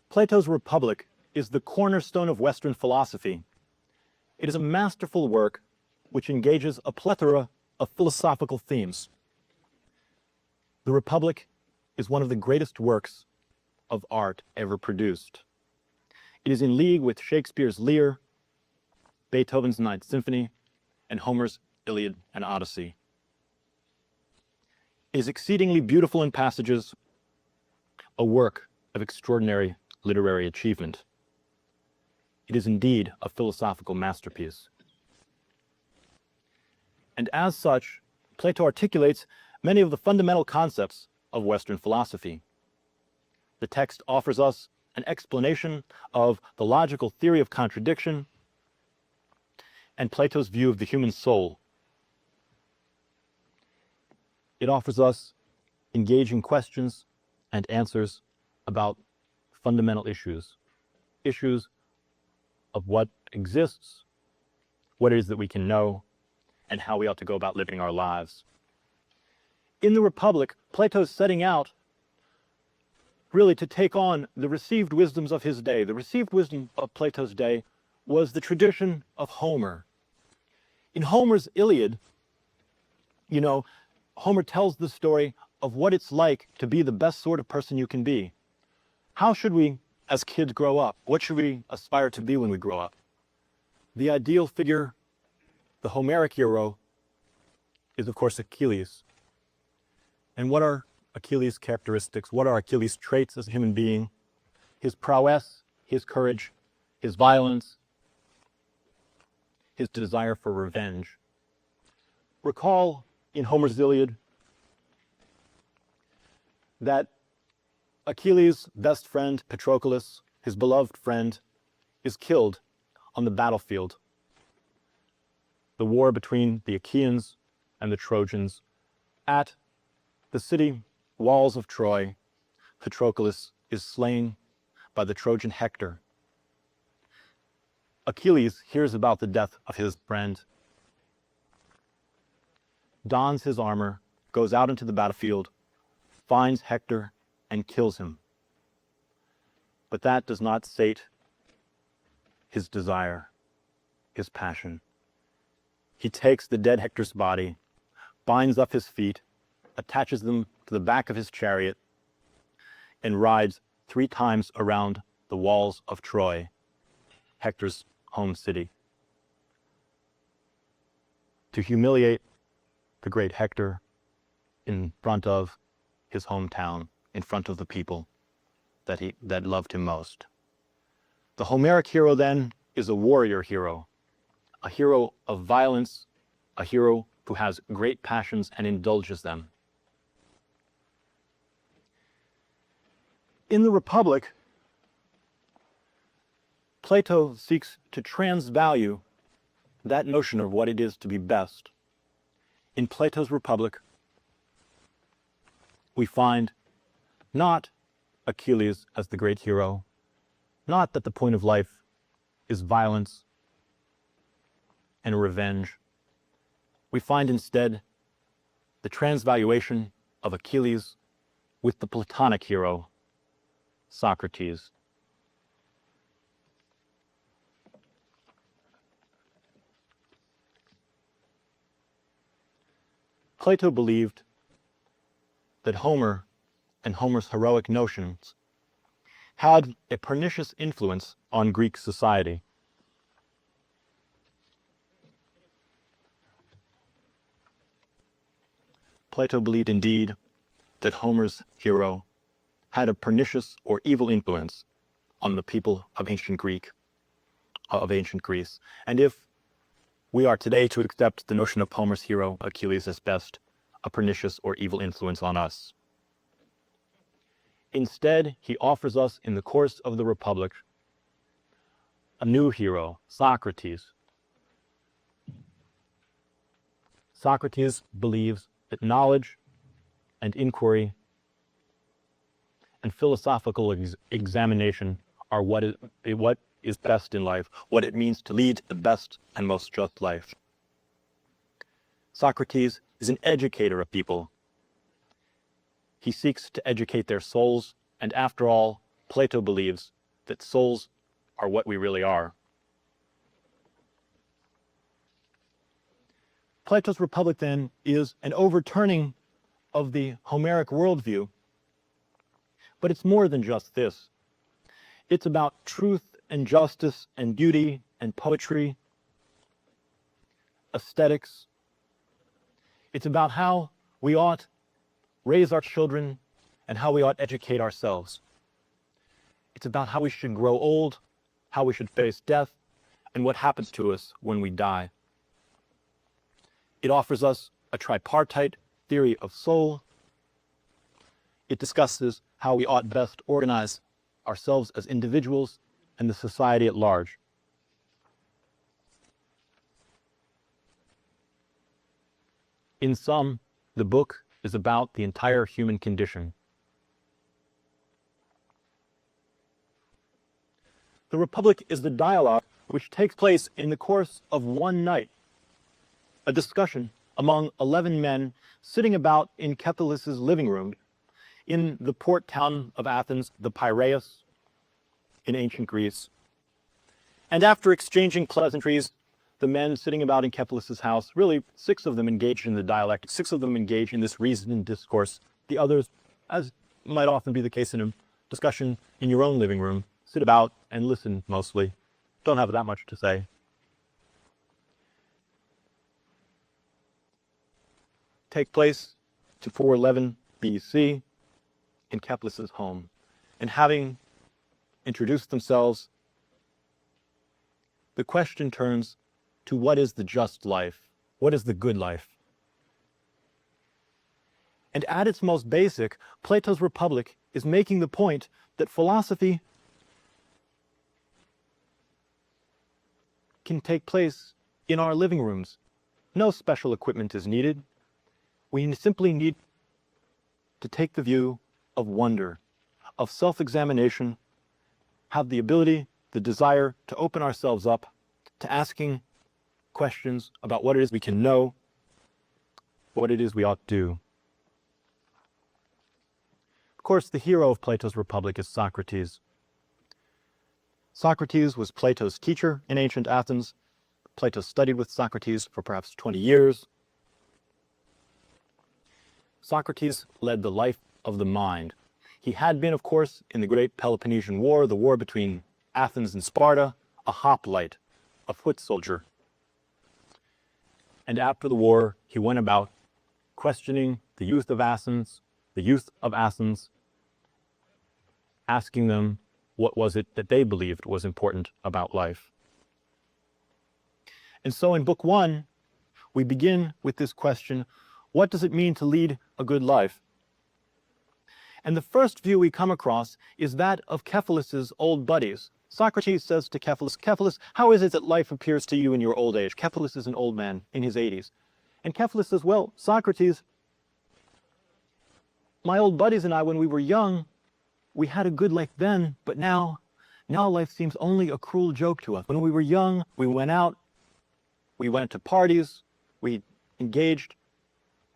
Plato's Republic is the cornerstone of Western philosophy. It is a masterful work which engages a plethora of philosophical themes. The Republic is one of the greatest works of art ever produced. It is in league with Shakespeare's Lear, Beethoven's Ninth Symphony, and Homer's Iliad and Odyssey. It is exceedingly beautiful in passages, a work of extraordinary literary achievement. It is indeed a philosophical masterpiece. And as such, Plato articulates many of the fundamental concepts of Western philosophy. The text offers us an explanation of the logical theory of contradiction and Plato's view of the human soul. It offers us engaging questions and answers about fundamental issues of what exists, what it is that we can know, and how we ought to go about living our lives. In the Republic, Plato is setting out really to take on the received wisdoms of his day. The received wisdom of Plato's day was the tradition of Homer. In Homer's Iliad, Homer tells the story of what it's like to be the best sort of person you can be. How should we, as kids, grow up? What should we aspire to be when we grow up? The ideal figure, the Homeric hero, is of course Achilles. And what are Achilles' characteristics? What are Achilles' traits as a human being? His prowess, his courage, his violence, his desire for revenge. Recall in Homer's Iliad that Achilles' best friend, Patroclus, his beloved friend, is killed on the battlefield. The war between the Achaeans and the Trojans. At the city walls of Troy, Patroclus is slain by the Trojan Hector. Achilles hears about the death of his friend, dons his armor, goes out into the battlefield, finds Hector, and kills him. But that does not sate his desire, his passion. He takes the dead Hector's body, binds up his feet, attaches them to the back of his chariot, and rides 3 times around the walls of Troy, Hector's home city, to humiliate the great Hector in front of his hometown, in front of the people that loved him most. The Homeric hero then is a warrior hero, a hero of violence, a hero who has great passions and indulges them. In the Republic, Plato seeks to transvalue that notion of what it is to be best. In Plato's Republic, we find not Achilles as the great hero, not that the point of life is violence and revenge. We find instead the transvaluation of Achilles with the Platonic hero, Socrates. Plato believed that Homer and Homer's heroic notions had a pernicious influence on Greek society. Plato believed indeed that Homer's hero had a pernicious or evil influence on the people of ancient Greece. And if we are today to accept the notion of Homer's hero, Achilles, as best a pernicious or evil influence on us. Instead, he offers us in the course of the Republic a new hero, Socrates. Socrates believes that knowledge and inquiry and philosophical examination are what is best in life, what it means to lead the best and most just life. Socrates is an educator of people. He seeks to educate their souls, and after all, Plato believes that souls are what we really are. Plato's Republic, then, is an overturning of the Homeric worldview, but it's more than just this. It's about truth and justice and beauty and poetry, aesthetics. It's about how we ought raise our children and how we ought educate ourselves. It's about how we should grow old, how we should face death, and what happens to us when we die. It offers us a tripartite theory of soul. It discusses how we ought best organize ourselves as individuals and the society at large. In sum, the book is about the entire human condition. The Republic is the dialogue which takes place in the course of one night, a discussion among 11 men sitting about in Cephalus's living room in the port town of Athens, the Piraeus, in ancient Greece. And after exchanging pleasantries, the men sitting about in Cephalus's house, really 6 of them engaged in the dialectic, 6 of them engaged in this reasoned discourse. The others, as might often be the case in a discussion in your own living room, sit about and listen mostly. Don't have that much to say. Take place to 411 BC in Cephalus's home. And having introduced themselves, the question turns to what is the just life? What is the good life? And at its most basic, Plato's Republic is making the point that philosophy can take place in our living rooms. No special equipment is needed. We simply need to take the view of wonder, of self-examination, have the ability, the desire to open ourselves up to asking questions about what it is we can know, what it is we ought to do. Of course, the hero of Plato's Republic is Socrates. Socrates was Plato's teacher in ancient Athens. Plato studied with Socrates for perhaps 20 years. Socrates led the life of the mind. He had been, of course, in the great Peloponnesian War, the war between Athens and Sparta, a hoplite, a foot soldier. And after the war, he went about questioning the youth of Athens, asking them what was it that they believed was important about life. And so in Book 1, we begin with this question, what does it mean to lead a good life? And the first view we come across is that of Cephalus's old buddies. Socrates says to Cephalus, Cephalus, how is it that life appears to you in your old age? Cephalus is an old man in his 80s. And Cephalus says, well, Socrates, my old buddies and I, when we were young, we had a good life then, but now life seems only a cruel joke to us. When we were young, we went out, we went to parties, we engaged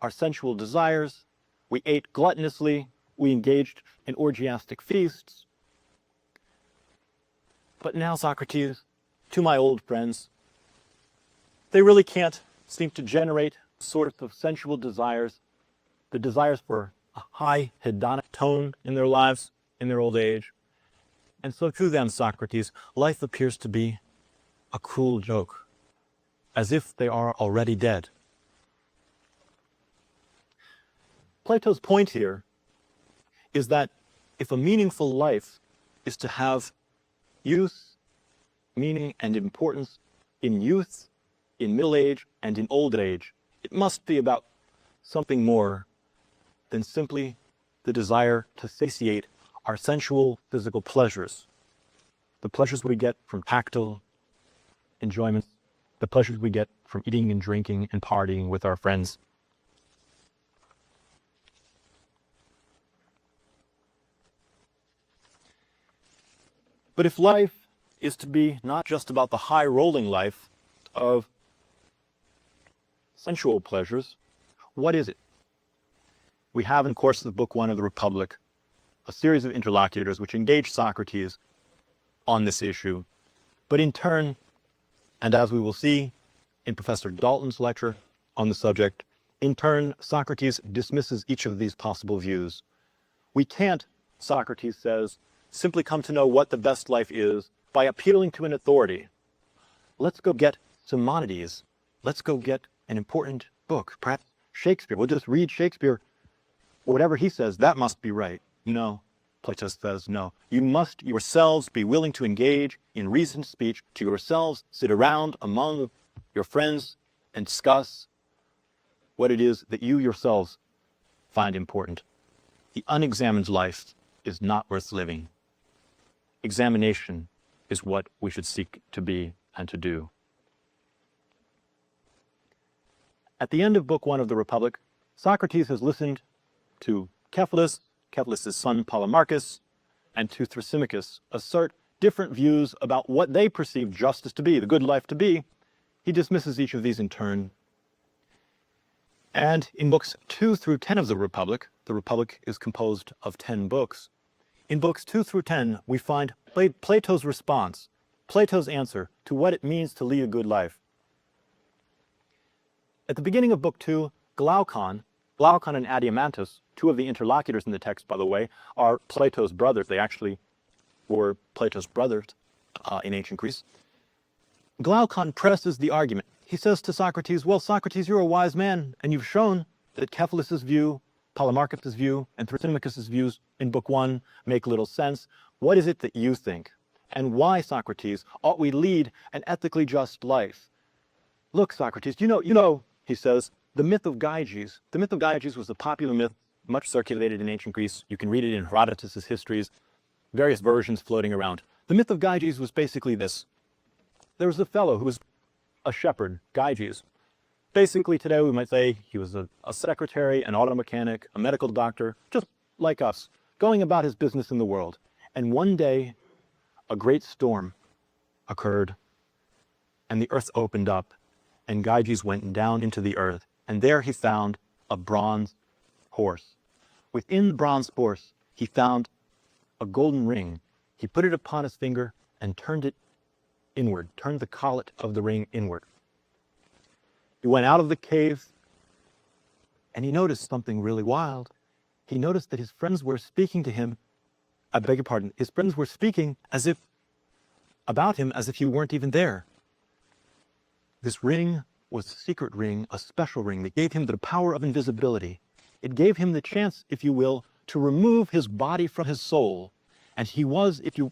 our sensual desires, we ate gluttonously, we engaged in orgiastic feasts. But now, Socrates, to my old friends, they really can't seem to generate sorts of sensual desires, the desires for a high hedonic tone in their lives, in their old age. And so to them, Socrates, life appears to be a cruel joke, as if they are already dead. Plato's point here is that if a meaningful life is to have use, meaning, and importance in youth, in middle age, and in old age, it must be about something more than simply the desire to satiate our sensual physical pleasures, the pleasures we get from tactile enjoyments, the pleasures we get from eating and drinking and partying with our friends. But if life is to be not just about the high-rolling life of sensual pleasures, what is it? we have in the course of Book 1 of the Republic a series of interlocutors which engage Socrates on this issue. But in turn, and as we will see in Professor Dalton's lecture on the subject, in turn, Socrates dismisses each of these possible views. We can't, Socrates says, simply come to know what the best life is by appealing to an authority. Let's go get Simonides. Let's go get an important book, perhaps Shakespeare. We'll just read Shakespeare. Whatever he says, that must be right. No, Plato says no. You must yourselves be willing to engage in reasoned speech, to yourselves sit around among your friends and discuss what it is that you yourselves find important. The unexamined life is not worth living. Examination is what we should seek to be and to do. At the end of Book 1 of the Republic, Socrates has listened to Cephalus, Cephalus' son Polemarchus, and to Thrasymachus assert different views about what they perceive justice to be, the good life to be. He dismisses each of these in turn. And in books 2 through 10 of the Republic is composed of 10 books. In books 2 through 10, we find Plato's response, Plato's answer to what it means to lead a good life. At the beginning of Book 2, Glaucon and Adeimantus, two of the interlocutors in the text, by the way, are Plato's brothers. They actually were Plato's brothers in ancient Greece. Glaucon presses the argument. He says to Socrates, well, Socrates, you're a wise man, and you've shown that Cephalus' view, Polemarchus' view, and Thrasymachus' views in Book 1 make little sense. What is it that you think? And why, Socrates, ought we lead an ethically just life? Look, Socrates, you know, he says, the myth of Gyges. The myth of Gyges was a popular myth, much circulated in ancient Greece. You can read it in Herodotus' histories, various versions floating around. The myth of Gyges was basically this. There was a fellow who was a shepherd, Gyges. Basically today we might say he was a secretary, an auto mechanic, a medical doctor, just like us, going about his business in the world. And one day, a great storm occurred, and the earth opened up, and Gyges went down into the earth, and there he found a bronze horse. Within the bronze horse, he found a golden ring. He put it upon his finger and turned it inward, turned the collet of the ring inward. He went out of the cave, and he noticed something really wild. He noticed that his friends were speaking to him, I beg your pardon, his friends were speaking about him as if he weren't even there. This ring was a secret ring, a special ring that gave him the power of invisibility. It gave him the chance, if you will, to remove his body from his soul. And he was, if you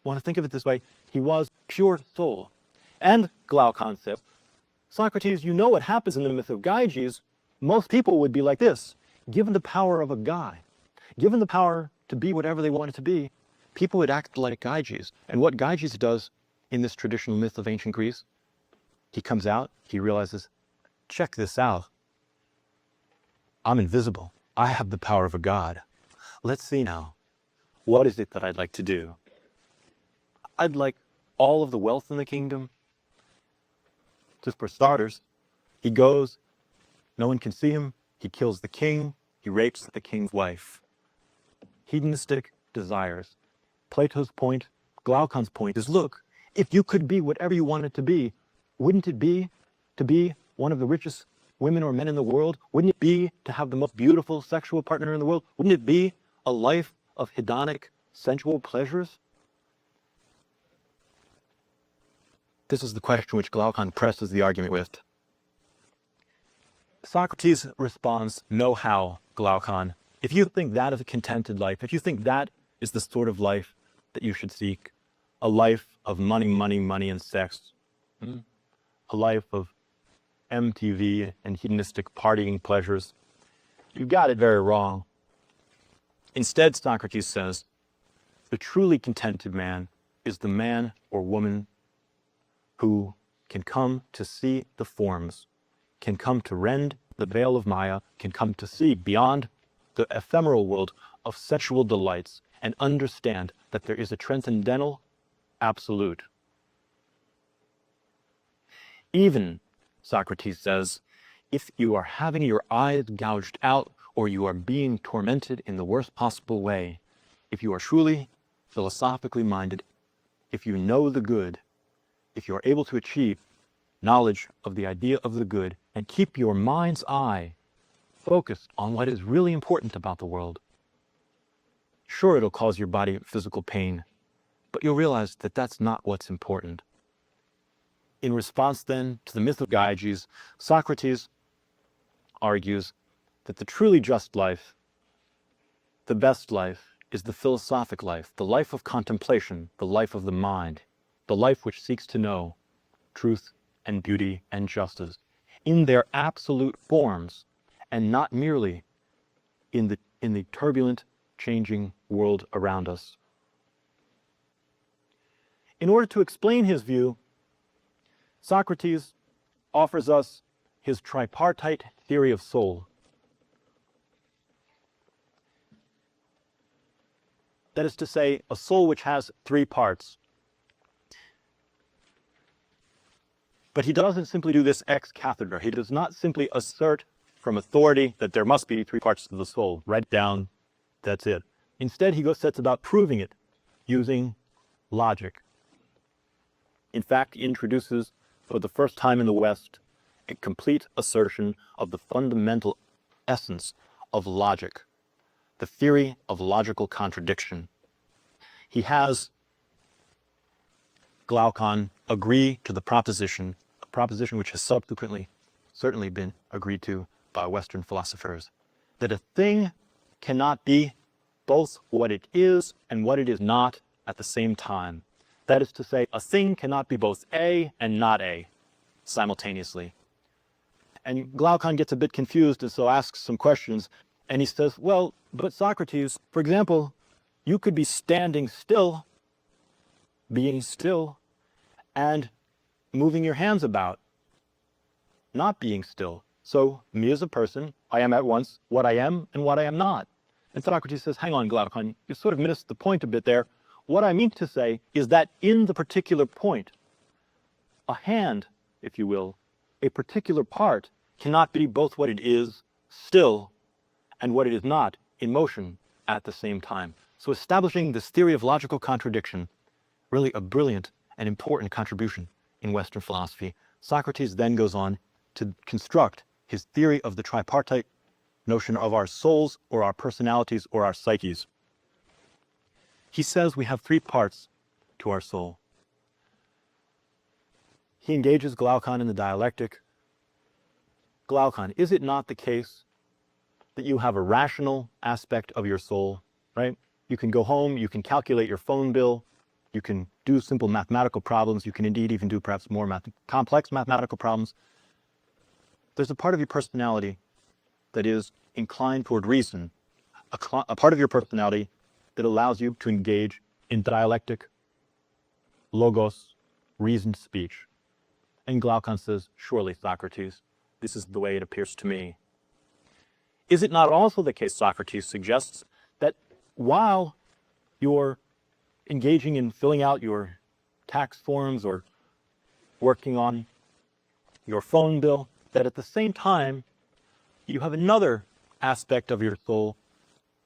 want to think of it this way, he was pure soul. And Glaucon said, Socrates, you know what happens in the myth of Gyges. Most people would be like this. Given the power of a guy, given the power to be whatever they wanted to be, people would act like Gyges. And what Gyges does in this traditional myth of ancient Greece, he comes out, he realizes, check this out. I'm invisible. I have the power of a god. Let's see now. What is it that I'd like to do? I'd like all of the wealth in the kingdom. Just for starters, he goes, no one can see him, he kills the king, he rapes the king's wife. Hedonistic desires. Plato's point, Glaucon's point is, look, if you could be whatever you wanted to be, wouldn't it be to be one of the richest women or men in the world? Wouldn't it be to have the most beautiful sexual partner in the world? Wouldn't it be a life of hedonic, sensual pleasures? This is the question which Glaucon presses the argument with. Socrates responds, no how, Glaucon. If you think that is a contented life, if you think that is the sort of life that you should seek, a life of money, money, money, and sex, a life of MTV and hedonistic partying pleasures, you got it very wrong. Instead, Socrates says, the truly contented man is the man or woman who can come to see the forms, can come to rend the veil of Maya, can come to see beyond the ephemeral world of sexual delights and understand that there is a transcendental absolute. Even, Socrates says, if you are having your eyes gouged out or you are being tormented in the worst possible way. If you are truly philosophically minded, if you know the good, if you are able to achieve knowledge of the idea of the good and keep your mind's eye focused on what is really important about the world, sure, it'll cause your body physical pain, but you'll realize that that's not what's important. In response then to the myth of Gyges, Socrates argues that the truly just life, the best life, is the philosophic life, the life of contemplation, the life of the mind, the life which seeks to know truth and beauty and justice in their absolute forms, and not merely in the turbulent, changing world around us. In order to explain his view, Socrates offers us his tripartite theory of soul. That is to say, a soul which has three parts. But he doesn't simply do this ex cathedra. He does not simply assert from authority that there must be three parts to the soul. Write it down, that's it. Instead, he sets about proving it using logic. In fact, he introduces, for the first time in the West, a complete assertion of the fundamental essence of logic, the theory of logical contradiction. He has Glaucon agree to the proposition, a proposition which has subsequently certainly been agreed to by Western philosophers, that a thing cannot be both what it is and what it is not at the same time. That is to say, a thing cannot be both A and not A simultaneously. And Glaucon gets a bit confused and so asks some questions. And he says, well, but Socrates, for example, you could be standing still, being still, and moving your hands about, not being still. So me as a person, I am at once what I am and what I am not. And Socrates says, hang on, Glaucon, you sort of missed the point a bit there. What I mean to say is that in the particular point, a hand, if you will, a particular part cannot be both what it is still and what it is not in motion at the same time. So establishing this theory of logical contradiction, really a brilliant and important contribution in Western philosophy. Socrates then goes on to construct his theory of the tripartite notion of our souls or our personalities or our psyches. He says we have three parts to our soul. He engages Glaucon in the dialectic. Glaucon, is it not the case that you have a rational aspect of your soul, right? You can go home, you can calculate your phone bill, you can do simple mathematical problems, you can indeed even do perhaps more complex mathematical problems. There's a part of your personality that is inclined toward reason, a part of your personality that allows you to engage in dialectic, logos, reasoned speech. And Glaucon says, surely, Socrates, this is the way it appears to me. Is it not also the case, Socrates suggests, that while you're engaging in filling out your tax forms or working on your phone bill, that at the same time you have another aspect of your soul,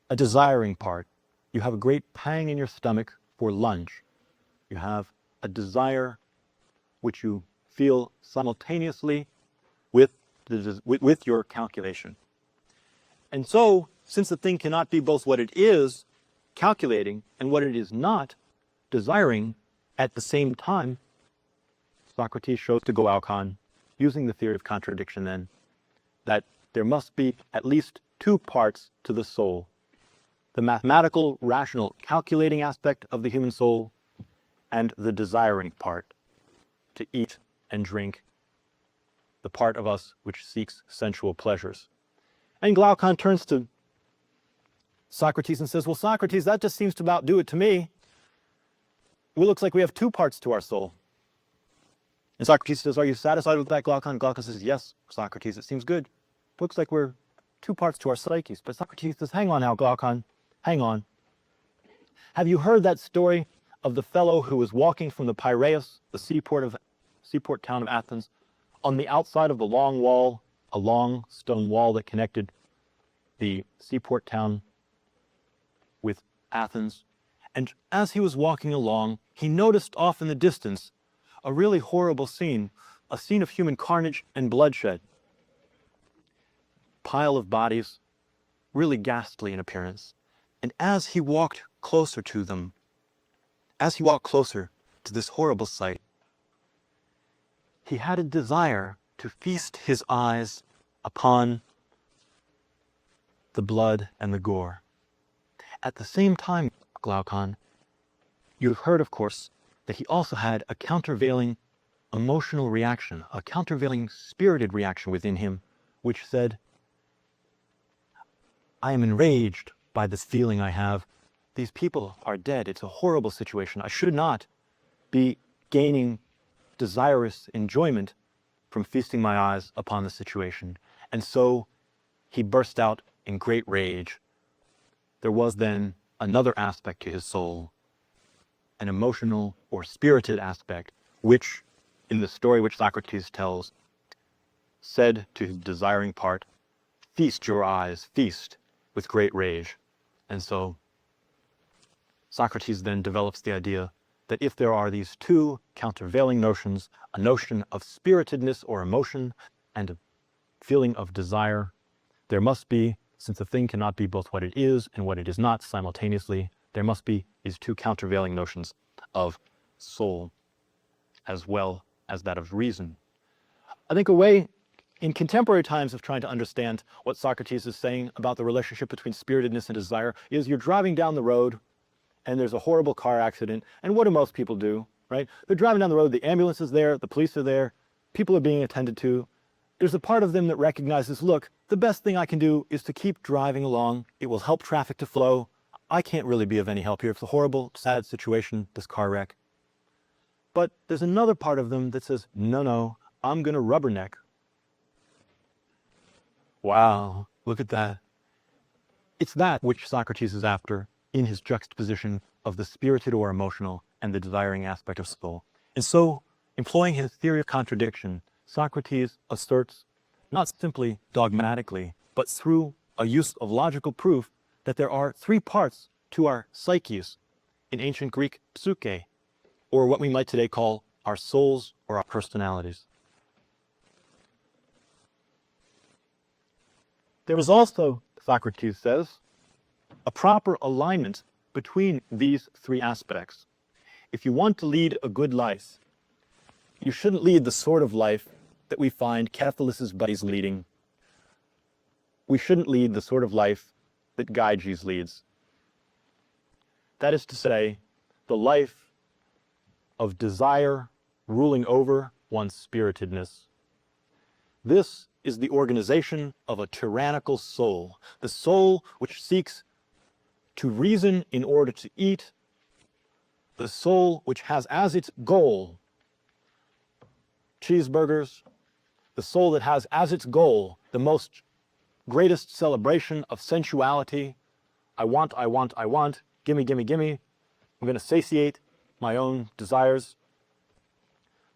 a desiring part. You have a great pang in your stomach for lunch. You have a desire which you feel simultaneously with your calculation. And so, since the thing cannot be both what it is, calculating, and what it is not, desiring, at the same time, Socrates shows to Glaucon, using the theory of contradiction then, that there must be at least two parts to the soul. The mathematical, rational, calculating aspect of the human soul, and the desiring part, to eat and drink, the part of us which seeks sensual pleasures. And Glaucon turns to Socrates and says, well, Socrates, that just seems to about do it to me. It looks like we have two parts to our soul. And Socrates says, are you satisfied with that, Glaucon? Glaucon says, yes, Socrates, it seems good. Looks like we're two parts to our psyches. But Socrates says, hang on now, Glaucon, hang on. Have you heard that story of the fellow who was walking from the Piraeus, the seaport town of Athens, on the outside of the long wall, a long stone wall that connected the seaport town with Athens. And as he was walking along, he noticed off in the distance a really horrible scene, a scene of human carnage and bloodshed. Pile of bodies, really ghastly in appearance. And as he walked closer to them, as he walked closer to this horrible sight, he had a desire to feast his eyes upon the blood and the gore. At the same time, Glaucon, you've heard, of course, that he also had a countervailing emotional reaction, a countervailing spirited reaction within him, which said, I am enraged by this feeling I have. These people are dead. It's a horrible situation. I should not be gaining desirous enjoyment from feasting my eyes upon the situation. And so he burst out in great rage. There was then another aspect to his soul, an emotional or spirited aspect, which, in the story which Socrates tells, said to his desiring part, feast your eyes, feast, with great rage. And so Socrates then develops the idea that if there are these two countervailing notions, a notion of spiritedness or emotion and a feeling of desire, there must be, since a thing cannot be both what it is and what it is not simultaneously, there must be these two countervailing notions of soul as well as that of reason. I think a way in contemporary times of trying to understand what Socrates is saying about the relationship between spiritedness and desire is you're driving down the road and there's a horrible car accident, and what do most people do, right? They're driving down the road, the ambulance is there, the police are there, people are being attended to. There's a part of them that recognizes, look, the best thing I can do is to keep driving along. It will help traffic to flow. I can't really be of any help here. It's a horrible, sad situation, this car wreck. But there's another part of them that says, no, I'm going to rubberneck. Wow, look at that. It's that which Socrates is after in his juxtaposition of the spirited or emotional and the desiring aspect of soul. And so, employing his theory of contradiction, Socrates asserts, not simply dogmatically, but through a use of logical proof, that there are three parts to our psyches, in ancient Greek psyche, or what we might today call our souls or our personalities. There is also, Socrates says, a proper alignment between these three aspects. If you want to lead a good life, you shouldn't lead the sort of life that we find Cephalus's buddies leading. We shouldn't lead the sort of life that Gyges leads. That is to say, the life of desire ruling over one's spiritedness. This is the organization of a tyrannical soul, the soul which seeks to reason in order to eat, the soul which has as its goal cheeseburgers, the soul that has as its goal the most greatest celebration of sensuality. I want, gimme, gimme, gimme. I'm going to satiate my own desires.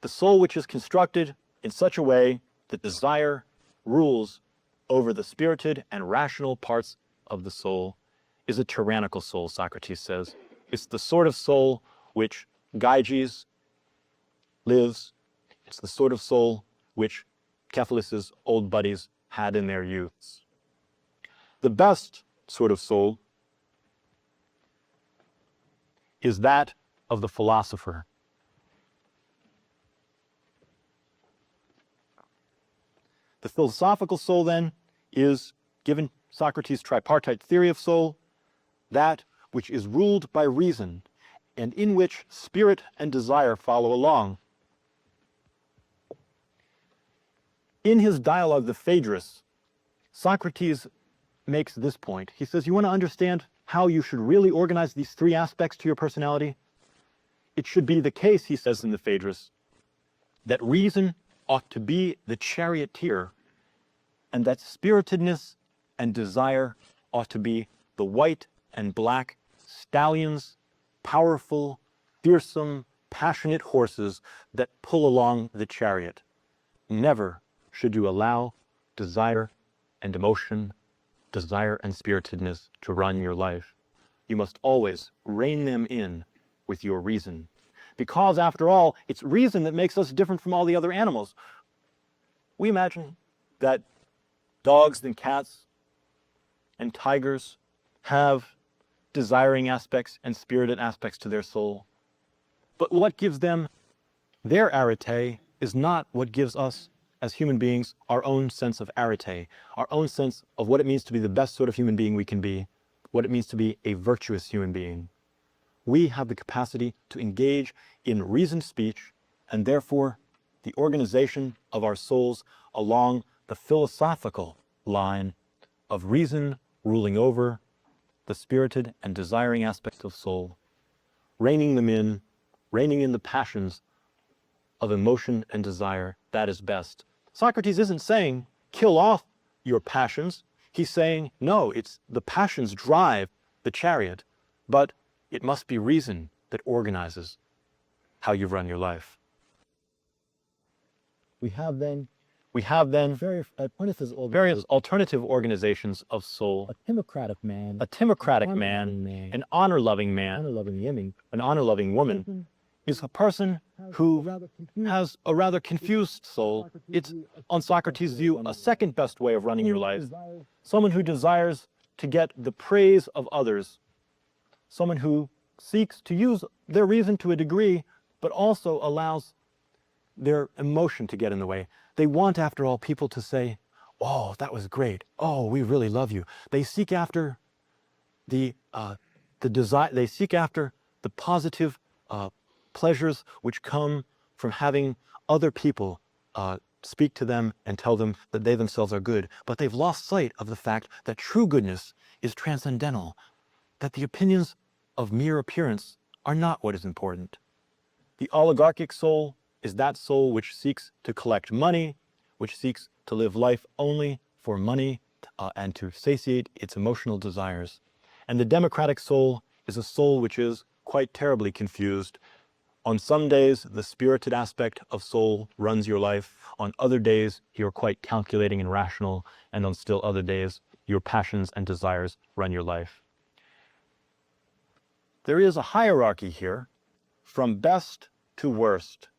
The soul which is constructed in such a way that desire rules over the spirited and rational parts of the soul is a tyrannical soul, Socrates says. It's the sort of soul which Gyges lives. It's the sort of soul which Cephalus's old buddies had in their youths. The best sort of soul is that of the philosopher. The philosophical soul, then, is, given Socrates' tripartite theory of soul, that which is ruled by reason and in which spirit and desire follow along. In his dialogue, the Phaedrus, Socrates makes this point. He says, you want to understand how you should really organize these three aspects to your personality? It should be the case, he says in the Phaedrus, that reason ought to be the charioteer, and that spiritedness and desire ought to be the white and black stallions, powerful, fearsome, passionate horses that pull along the chariot. Never should you allow desire and emotion desire and spiritedness to run your life. You must always rein them in with your reason. Because, after all, it's reason that makes us different from all the other animals. We imagine that dogs and cats and tigers have desiring aspects and spirited aspects to their soul. But what gives them their arete is not what gives us, as human beings, our own sense of arete, our own sense of what it means to be the best sort of human being we can be, what it means to be a virtuous human being. We have the capacity to engage in reasoned speech, and therefore the organization of our souls along the philosophical line of reason ruling over the spirited and desiring aspects of soul, reining in the passions of emotion and desire. That is best. Socrates isn't saying, kill off your passions. He's saying, no, it's the passions drive the chariot, but it must be reason that organizes how you run your life. We have then various alternative organizations of soul. A timocratic man, An honor-loving man, an honor-loving woman is a person who has a rather confused soul. It's, on Socrates' view, a second best way of running your life. Someone who desires to get the praise of others. Someone who seeks to use their reason to a degree, but also allows their emotion to get in the way. They want, after all, people to say, oh, that was great. Oh, we really love you. They seek after the desire. They seek after the positive pleasures which come from having other people speak to them and tell them that they themselves are good. But they've lost sight of the fact that true goodness is transcendental, that the opinions of mere appearance are not what is important. The oligarchic soul is that soul which seeks to collect money, which seeks to live life only for money and to satiate its emotional desires. And the democratic soul is a soul which is quite terribly confused. On some days, the spirited aspect of soul runs your life. On other days, you're quite calculating and rational. And on still other days, your passions and desires run your life. There is a hierarchy here, from best to worst.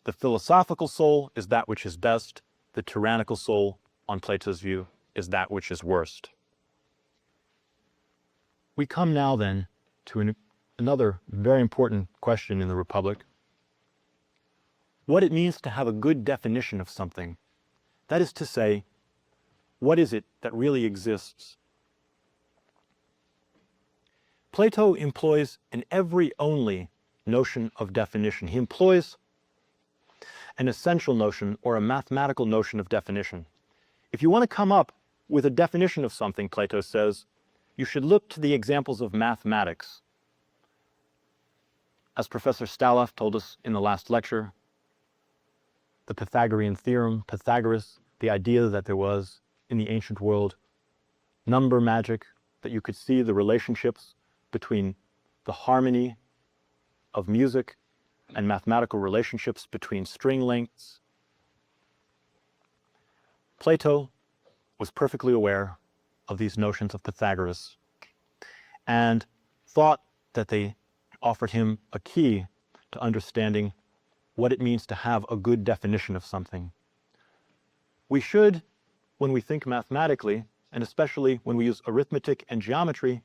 The philosophical soul is that which is best. The tyrannical soul, on Plato's view, is that which is worst. We come now then to another very important question in the Republic. What it means to have a good definition of something. That is to say, what is it that really exists? Plato employs an every-only notion of definition. He employs an essential notion or a mathematical notion of definition. If you want to come up with a definition of something, Plato says, you should look to the examples of mathematics. As Professor Staloff told us in the last lecture, the Pythagorean theorem, Pythagoras, the idea that there was in the ancient world number magic, that you could see the relationships between the harmony of music and mathematical relationships between string lengths. Plato was perfectly aware of these notions of Pythagoras and thought that they offered him a key to understanding what it means to have a good definition of something. We should, when we think mathematically, and especially when we use arithmetic and geometry,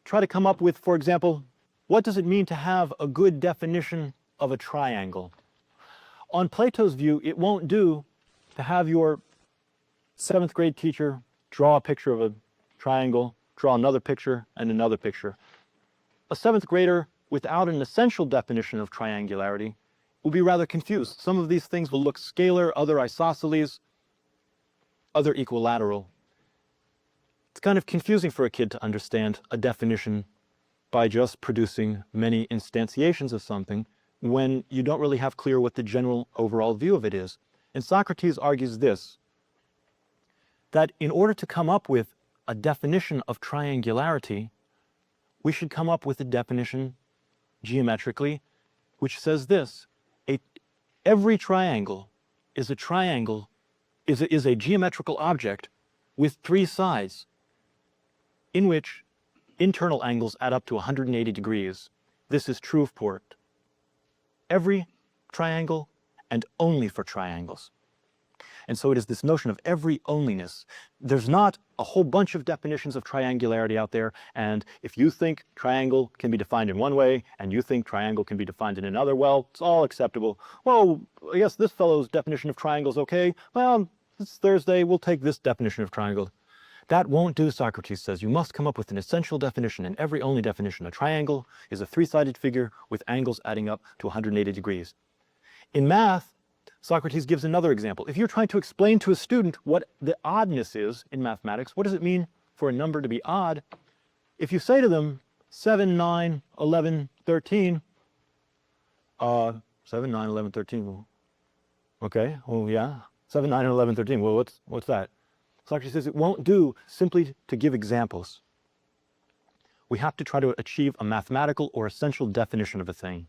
try to come up with, for example, what does it mean to have a good definition of a triangle? On Plato's view, it won't do to have your 7th grade teacher draw a picture of a triangle, draw another picture, and another picture. A 7th grader, without an essential definition of triangularity, will be rather confused. Some of these things will look scalar, other isosceles, other equilateral. It's kind of confusing for a kid to understand a definition by just producing many instantiations of something when you don't really have clear what the general overall view of it is. And Socrates argues this, that in order to come up with a definition of triangularity, we should come up with a definition geometrically which says this: every triangle is a geometrical object with three sides in which internal angles add up to 180 degrees. This is true for every triangle and only for triangles. And so it is this notion of every onlyness. There's not a whole bunch of definitions of triangularity out there, and if you think triangle can be defined in one way and you think triangle can be defined in another, well, it's all acceptable. Well, I guess this fellow's definition of triangle is okay. Well, it's Thursday, we'll take this definition of triangle. That won't do, Socrates says. You must come up with an essential definition, and every only definition. A triangle is a three-sided figure with angles adding up to 180 degrees. In math, Socrates gives another example. If you're trying to explain to a student what the oddness is in mathematics, what does it mean for a number to be odd? If you say to them 7, 9, 11, 13, 7, 9, 11, 13, okay, well, yeah, 7, 9, and 11, 13, well, what's that? Socrates says it won't do simply to give examples. We have to try to achieve a mathematical or essential definition of a thing.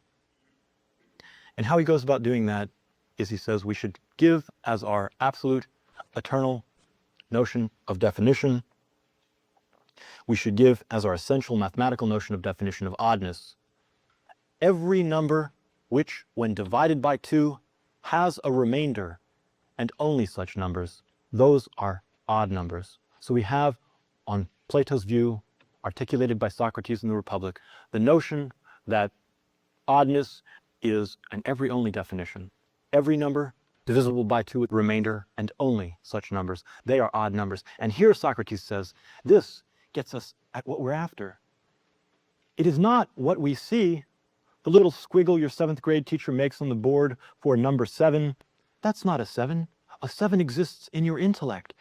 And how he goes about doing that is he says we should give as our absolute, eternal notion of definition, we should give as our essential mathematical notion of definition of oddness, every number which, when divided by 2, has a remainder, and only such numbers, those are odd numbers. So we have, on Plato's view, articulated by Socrates in the Republic, the notion that oddness is an every only definition. Every number divisible by 2 with remainder, and only such numbers. They are odd numbers. And here Socrates says, this gets us at what we're after. It is not what we see, the little squiggle your 7th grade teacher makes on the board for number 7. That's not a 7. A 7 exists in your intellect.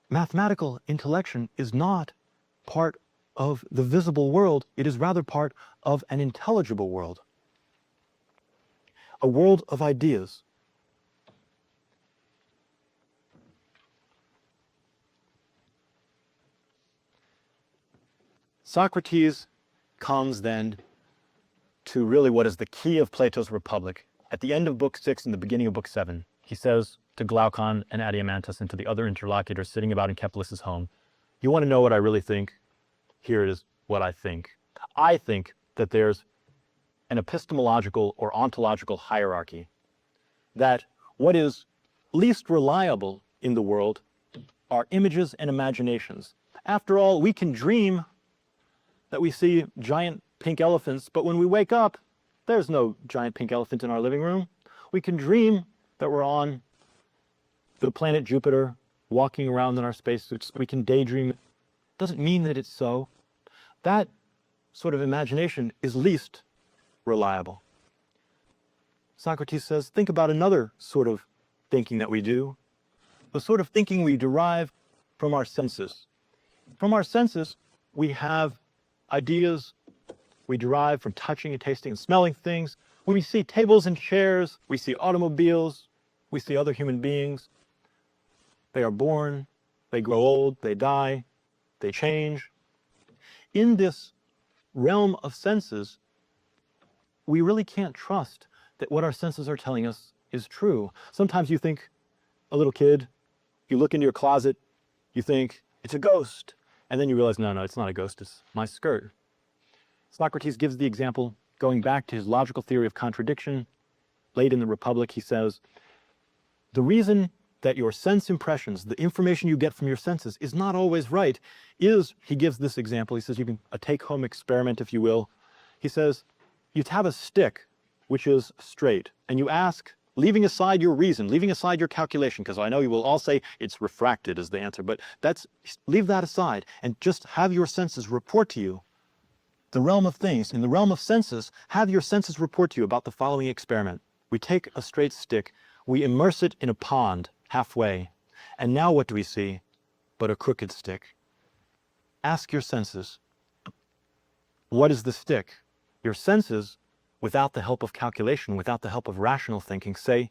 Mathematical intellection is not part of the visible world. It is rather part of an intelligible world. A world of ideas. Socrates comes then to really what is the key of Plato's Republic. At the end of Book 6 and the beginning of Book 7, he says to Glaucon and Adeimantus and to the other interlocutors sitting about in Kepler's home, you want to know what I really think? Here is what I think. I think that there's an epistemological or ontological hierarchy, that what is least reliable in the world are images and imaginations. After all, we can dream that we see giant pink elephants, but when we wake up, there's no giant pink elephant in our living room. We can dream that we're on the planet Jupiter, walking around in our spacesuits. We can daydream. It doesn't mean that it's so. That sort of imagination is least reliable. Socrates says, think about another sort of thinking that we do, the sort of thinking we derive from our senses. From our senses, we have ideas we derive from touching and tasting and smelling things. When we see tables and chairs, we see automobiles, we see other human beings. They are born, they grow old, they die, they change. In this realm of senses, we really can't trust that what our senses are telling us is true. Sometimes you think, a little kid, you look into your closet, you think, it's a ghost. And then you realize, no, it's not a ghost, it's my skirt. Socrates gives the example, going back to his logical theory of contradiction. Late in the Republic, he says, the reason that your sense impressions, the information you get from your senses, is not always right is, he gives this example, he says, you can, a take-home experiment, if you will. He says, you have a stick which is straight, and you ask, leaving aside your reason, leaving aside your calculation, because I know you will all say it's refracted as the answer, but leave that aside and just have your senses report to you the realm of things. In the realm of senses, have your senses report to you about the following experiment. We take a straight stick, we immerse it in a pond halfway, and now what do we see but a crooked stick? Ask your senses, what is the stick? Your senses, without the help of calculation, without the help of rational thinking, say,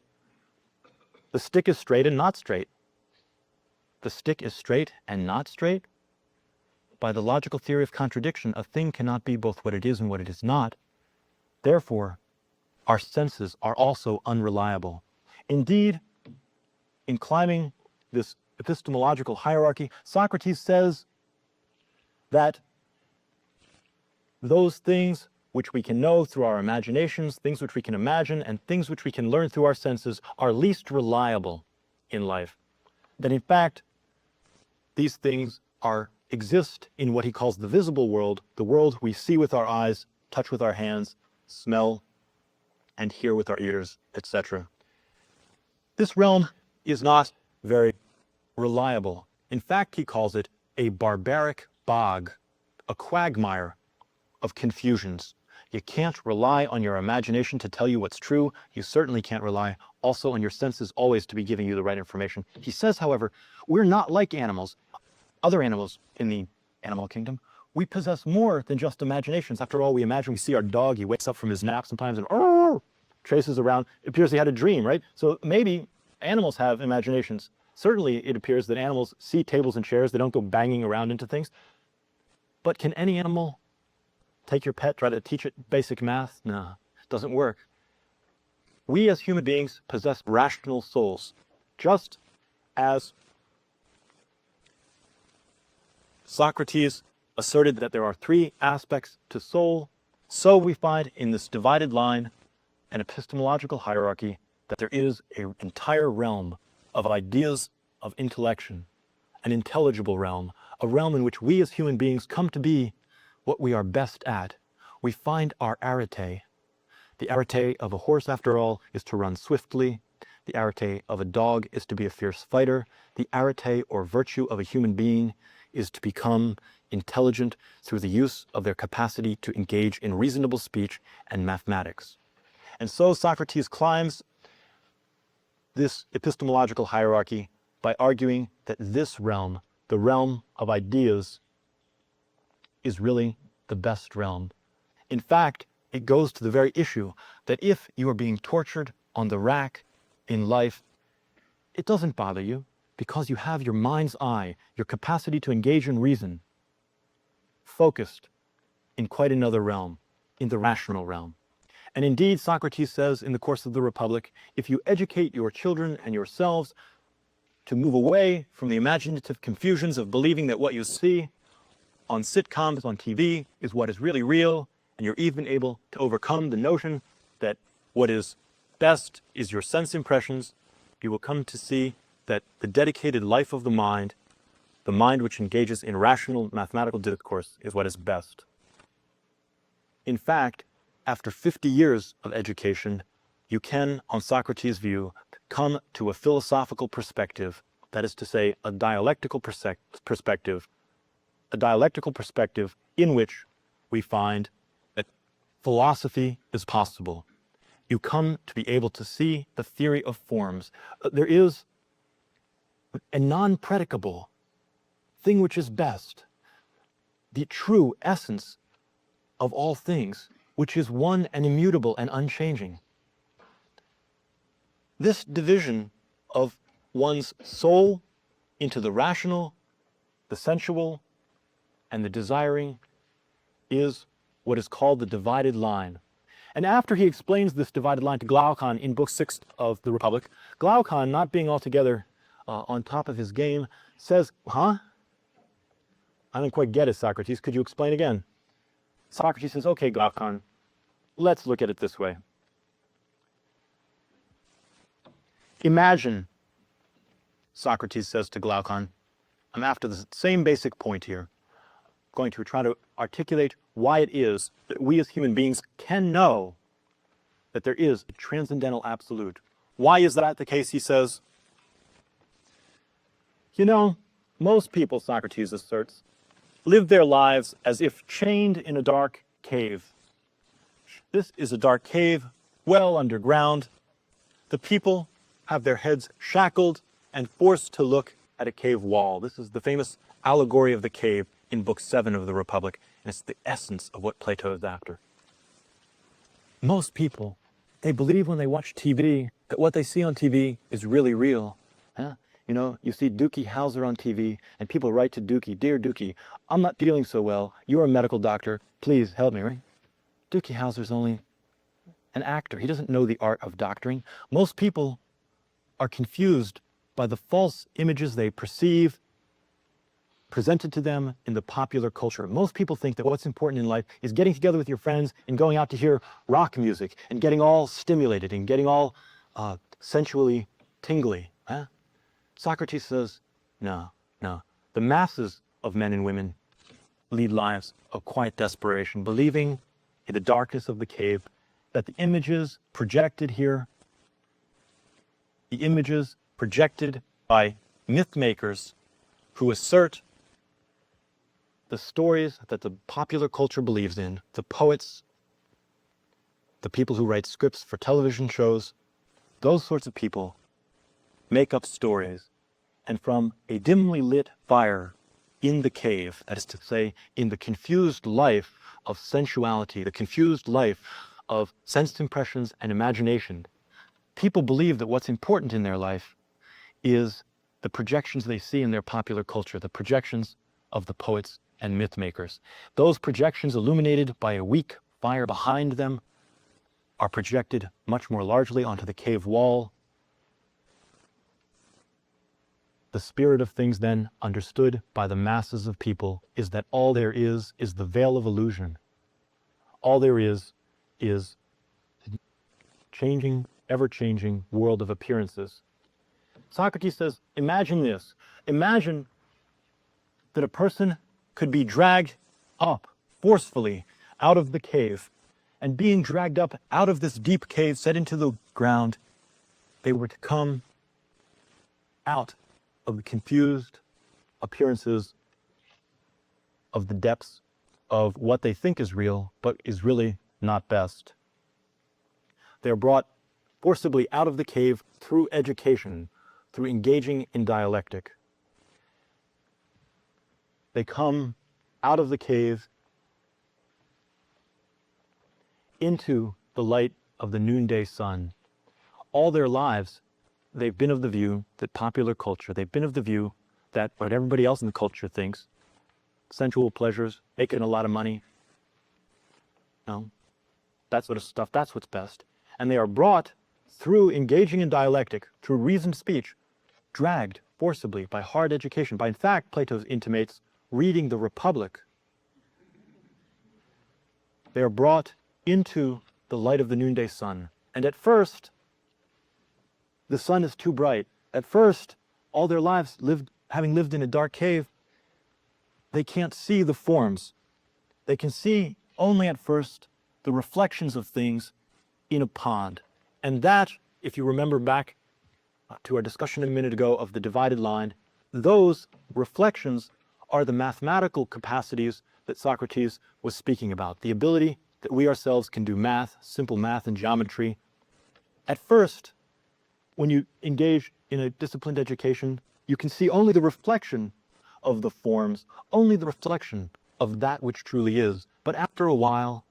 the stick is straight and not straight. The stick is straight and not straight? By the logical theory of contradiction, a thing cannot be both what it is and what it is not. Therefore, our senses are also unreliable. Indeed, in climbing this epistemological hierarchy, Socrates says that those things which we can know through our imaginations, things which we can imagine, and things which we can learn through our senses are least reliable in life. That in fact, these things exist in what he calls the visible world, the world we see with our eyes, touch with our hands, smell and hear with our ears, etc. This realm is not very reliable. In fact, he calls it a barbaric bog, a quagmire of confusions. You can't rely on your imagination to tell you what's true. You certainly can't rely also on your senses always to be giving you the right information. He says, however, we're not like animals. Other animals in the animal kingdom, we possess more than just imaginations. After all, we imagine we see our dog, he wakes up from his nap sometimes and traces around. It appears he had a dream, right? So maybe animals have imaginations. Certainly it appears that animals see tables and chairs. They don't go banging around into things. But can any animal take your pet, try to teach it basic math? No, it doesn't work. We as human beings possess rational souls, just as Socrates asserted that there are three aspects to soul. So we find in this divided line an epistemological hierarchy that there is an entire realm of ideas of intellection, an intelligible realm, a realm in which we as human beings come to be what we are best at. We find our arete. The arete of a horse, after all, is to run swiftly. The arete of a dog is to be a fierce fighter. The arete or virtue of a human being is to become intelligent through the use of their capacity to engage in reasonable speech and mathematics. And so Socrates climbs this epistemological hierarchy by arguing that this realm, the realm of ideas, is really the best realm. In fact, it goes to the very issue that if you are being tortured on the rack in life, it doesn't bother you because you have your mind's eye, your capacity to engage in reason, focused in quite another realm, in the rational realm. And indeed, Socrates says in the course of the Republic, if you educate your children and yourselves to move away from the imaginative confusions of believing that what you see on sitcoms on TV is what is really real, and you're even able to overcome the notion that what is best is your sense impressions, you will come to see that the dedicated life of the mind which engages in rational mathematical discourse, is what is best. In fact, after 50 years of education, you can, on Socrates' view, come to a philosophical perspective, that is to say, a dialectical perspective in which we find that philosophy is possible. You come to be able to see the theory of forms. There is a non-predicable thing which is best, the true essence of all things, which is one and immutable and unchanging. This division of one's soul into the rational, the sensual, and the desiring is what is called the divided line. And after he explains this divided line to Glaucon in Book 6 of the Republic, Glaucon, not being altogether on top of his game, says, huh? I don't quite get it, Socrates. Could you explain again? Socrates says, okay, Glaucon, let's look at it this way. Imagine, Socrates says to Glaucon, I'm after the same basic point here, going to try to articulate why it is that we as human beings can know that there is a transcendental absolute. Why is that the case, he says? You know, most people, Socrates asserts, live their lives as if chained in a dark cave. This is a dark cave, well underground. The people have their heads shackled and forced to look at a cave wall. This is the famous allegory of the cave in Book 7 of the Republic, and it's the essence of what Plato is after. Most people, they believe when they watch TV that what they see on TV is really real. Huh? You know, you see Dookie Howser on TV, and people write to Dookie, Dear Dookie, I'm not feeling so well. You're a medical doctor. Please help me, right? Dookie Howser's only an actor. He doesn't know the art of doctoring. Most people are confused by the false images they perceive presented to them in the popular culture. Most people think that what's important in life is getting together with your friends and going out to hear rock music and getting all stimulated and getting all sensually tingly. Huh? Socrates says, no, no. The masses of men and women lead lives of quiet desperation, believing in the darkness of the cave that the images projected here, the images projected by myth makers who assert the stories that the popular culture believes in, the poets, the people who write scripts for television shows, those sorts of people make up stories. And from a dimly lit fire in the cave, that is to say, in the confused life of sensuality, the confused life of sense impressions and imagination, people believe that what's important in their life is the projections they see in their popular culture, the projections of the poets and myth makers. Those projections, illuminated by a weak fire behind them, are projected much more largely onto the cave wall. The spirit of things then, understood by the masses of people, is that all there is the veil of illusion. All there is changing, ever-changing world of appearances. Socrates says, imagine this. Imagine that a person could be dragged up forcefully out of the cave, and being dragged up out of this deep cave set into the ground, they were to come out of the confused appearances of the depths of what they think is real, but is really not best. They are brought forcibly out of the cave through education, through engaging in dialectic. They come out of the cave into the light of the noonday sun. All their lives, they've been of the view that popular culture, they've been of the view that what everybody else in the culture thinks, sensual pleasures, making a lot of money, no, that sort of stuff, that's what's best. And they are brought through engaging in dialectic, through reasoned speech, dragged forcibly by hard education, by, in fact, Plato intimates, reading the Republic. They are brought into the light of the noonday sun. And at first, the sun is too bright. At first, all their lives, having lived in a dark cave, they can't see the forms. They can see only at first the reflections of things in a pond. And that, if you remember back to our discussion a minute ago of the divided line, those reflections are the mathematical capacities that Socrates was speaking about, the ability that we ourselves can do math, simple math and geometry. At first, when you engage in a disciplined education, you can see only the reflection of the forms, only the reflection of that which truly is. But after a while,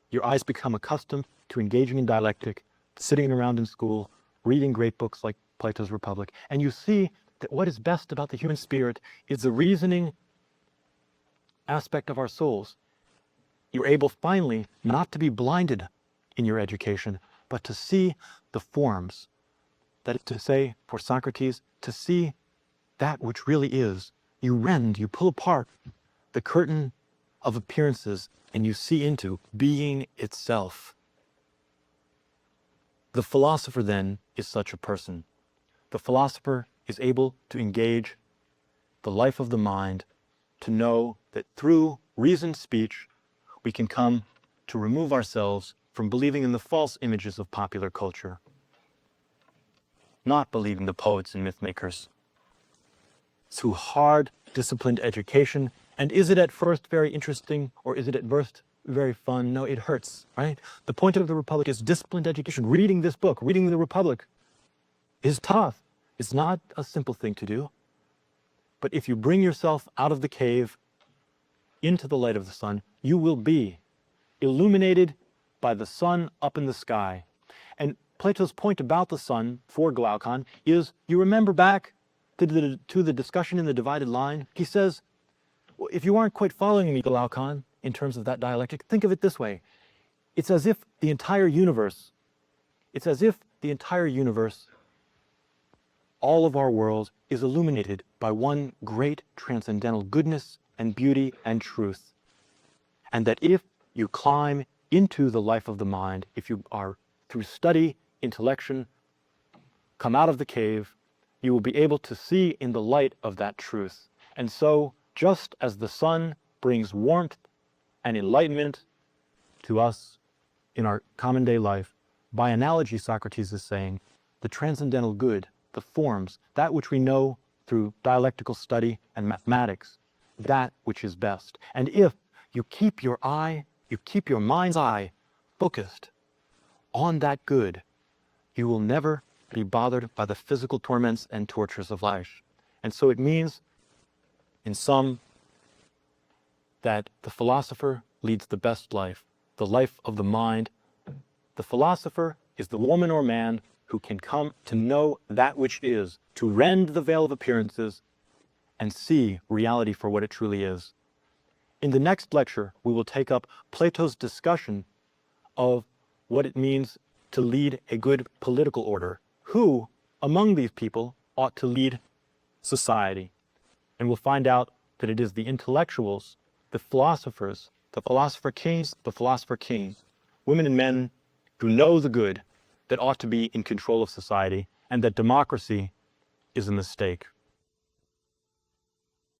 your eyes become accustomed to engaging in dialectic, sitting around in school, reading great books like Plato's Republic, and you see that what is best about the human spirit is the reasoning aspect of our souls. You're able finally not to be blinded in your education, but to see the forms. That is to say, for Socrates, to see that which really is. You rend, you pull apart the curtain of appearances, and you see into being itself. The philosopher, then, is such a person. The philosopher is able to engage the life of the mind, to know that through reasoned speech, we can come to remove ourselves from believing in the false images of popular culture, not believing the poets and myth makers. Through hard, disciplined education, and is it at first very interesting, or is it at first very fun? No, it hurts, right? The point of the Republic is disciplined education. Reading this book, reading the Republic, is tough. It's not a simple thing to do. But if you bring yourself out of the cave into the light of the sun, you will be illuminated by the sun up in the sky. And Plato's point about the sun for Glaucon is, you remember back to the discussion in the divided line? He says, well, if you aren't quite following me, Glaucon, in terms of that dialectic, think of it this way. It's as if the entire universe all of our world is illuminated by one great transcendental goodness and beauty and truth. And that if you climb into the life of the mind, if you are, through study, intellection, come out of the cave, you will be able to see in the light of that truth. And so, just as the sun brings warmth and enlightenment to us in our common day life, by analogy, Socrates is saying, the transcendental good, the forms, that which we know through dialectical study and mathematics, that which is best. And if you keep your mind's eye focused on that good, you will never be bothered by the physical torments and tortures of life. And so it means, in sum, that the philosopher leads the best life, the life of the mind. The philosopher is the woman or man who can come to know that which is, to rend the veil of appearances and see reality for what it truly is. In the next lecture, we will take up Plato's discussion of what it means to lead a good political order. Who among these people ought to lead society? And we'll find out that it is the intellectuals, the philosophers, the philosopher kings, the philosopher king, women and men who know the good that ought to be in control of society, and that democracy is a mistake.